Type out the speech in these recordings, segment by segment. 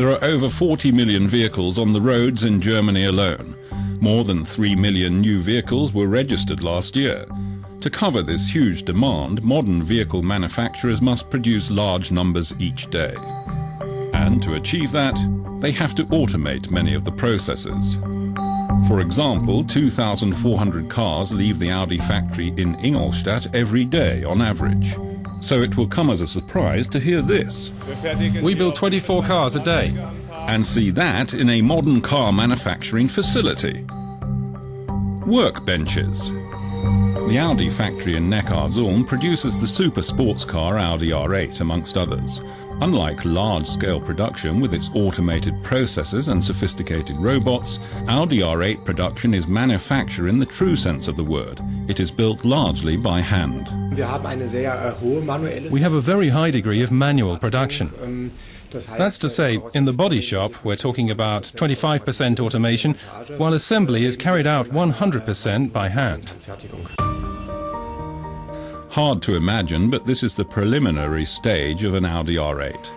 There are over 40 million vehicles on the roads in Germany alone. More than 3 million new vehicles were registered last year. To cover this huge demand, modern vehicle manufacturers must produce large numbers each day. And to achieve that, they have to automate many of the processes. For example, 2,400 cars leave the Audi factory in Ingolstadt every day on average. So it will come as a surprise to hear this. We build 24 cars a day. And see that in a modern car manufacturing facility. Workbenches. The Audi factory in Neckarsulm produces the super sports car Audi R8, amongst others. Unlike large-scale production with its automated processes and sophisticated robots, Audi R8 production is manufacture in the true sense of the word. It is built largely by hand. We have a very high degree of manual production. That's to say, in the body shop, we're talking about 25% automation, while assembly is carried out 100% by hand. Hard to imagine, but this is the preliminary stage of an Audi R8.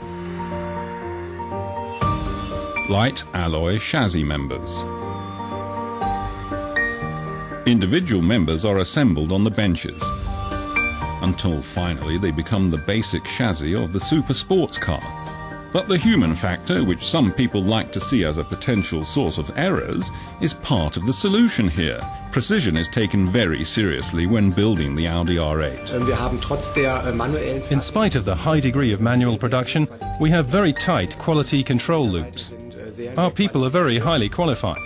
Light alloy chassis members. Individual members are assembled on the benches, until finally they become the basic chassis of the super sports car. But the human factor, which some people like to see as a potential source of errors, is part of the solution here. Precision is taken very seriously when building the Audi R8. In spite of the high degree of manual production, we have very tight quality control loops. Our people are very highly qualified.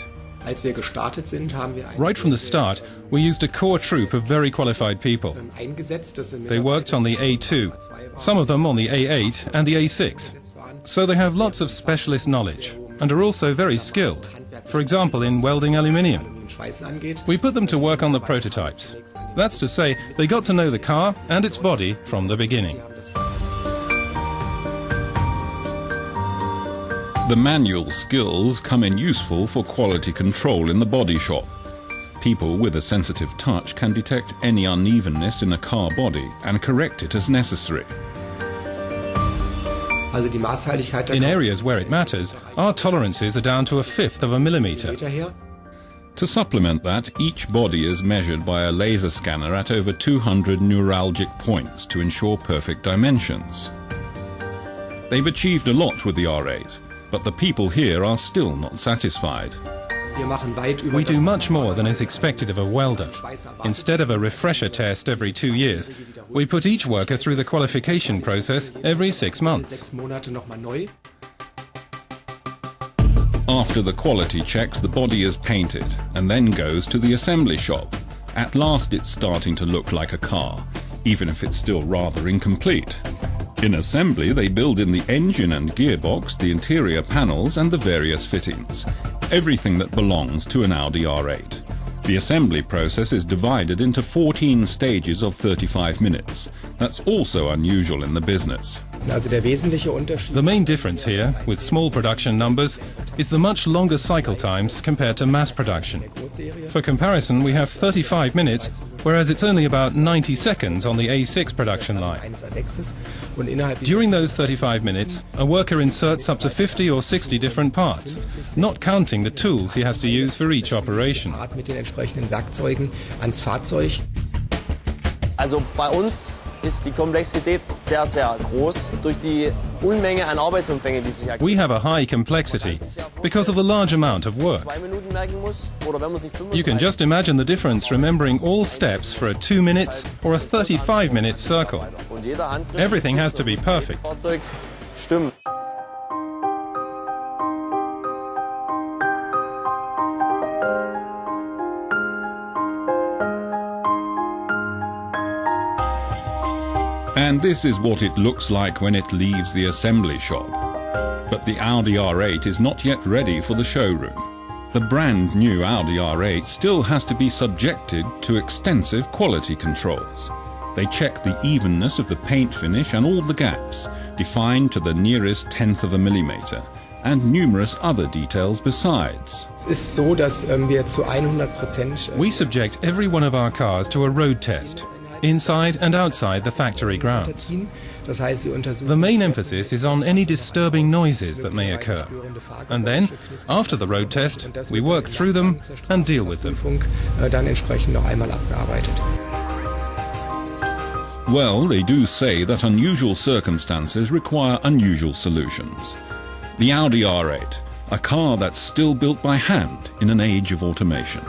Right from the start, we used a core troop of very qualified people. They worked on the A2, some of them on the A8 and the A6. So they have lots of specialist knowledge and are also very skilled, for example in welding aluminium. We put them to work on the prototypes. That's to say, they got to know the car and its body from the beginning. The manual skills come in useful for quality control in the body shop. People with a sensitive touch can detect any unevenness in a car body and correct it as necessary. In areas where it matters, our tolerances are down to 1/5 of a millimeter. To supplement that, each body is measured by a laser scanner at over 200 neuralgic points to ensure perfect dimensions. They've achieved a lot with the R8, but the people here are still not satisfied. We do much more than is expected of a welder. Instead of a refresher test every 2 years, we put each worker through the qualification process every 6 months. After the quality checks, the body is painted and then goes to the assembly shop. At last it's starting to look like a car, even if it's still rather incomplete. In assembly, they build in the engine and gearbox, the interior panels and the various fittings. Everything that belongs to an Audi R8. The assembly process is divided into 14 stages of 35 minutes. That's also unusual in the business. The main difference here, with small production numbers, is the much longer cycle times compared to mass production. For comparison, we have 35 minutes, whereas it's only about 90 seconds on the A6 production line. During those 35 minutes, a worker inserts up to 50 or 60 different parts, not counting the tools he has to use for each operation. Also bei uns ist die Komplexität sehr, sehr groß durch die Unmenge an Arbeitsumfängen, die sich ergeben. We have a high complexity because of the large amount of work. You can just imagine the difference remembering all steps for a 2 minutes or a 35-minute circle. Everything has to be perfect. Stimmt. And this is what it looks like when it leaves the assembly shop. But the Audi R8 is not yet ready for the showroom. The brand new Audi R8 still has to be subjected to extensive quality controls. They check the evenness of the paint finish and all the gaps, defined to the nearest 1/10 of a millimeter, and numerous other details besides. We subject every one of our cars to a road test. inside and outside the factory grounds. The main emphasis is on any disturbing noises that may occur. And then, after the road test, we work through them and deal with them. Well, they do say that unusual circumstances require unusual solutions. The Audi R8, a car that's still built by hand in an age of automation.